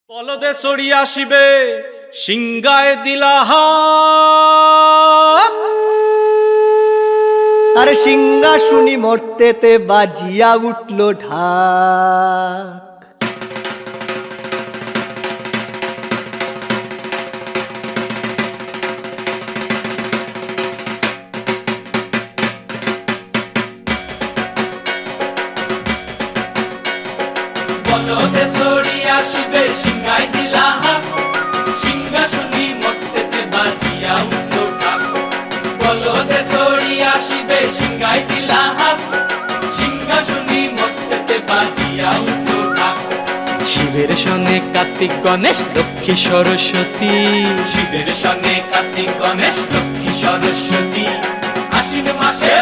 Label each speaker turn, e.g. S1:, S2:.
S1: পলদে চড়ি আসিবে সিংগায় দিলা হাত।
S2: আরে সিংহা শুনি মর্তেতে বাজিয়া উঠল ঢাক।
S1: পলদে চড়ি আসিবে সিংগায় দিলা হাত। সিংহা শুনি মর্তেতে বাজিয়া উঠল ঢাক। পলদে চড়ি আসিবে সিংগায় দিলা হাত। সিংহা শুনি মর্তেতে বাজিয়া উঠল ঢাক।
S3: শিবের সনে কার্তিক গণেশ লক্ষ্মী সরস্বতী,
S1: শিবের সনে কার্তিক গণেশ লক্ষ্মী সরস্বতী। আশ্বিন মাসে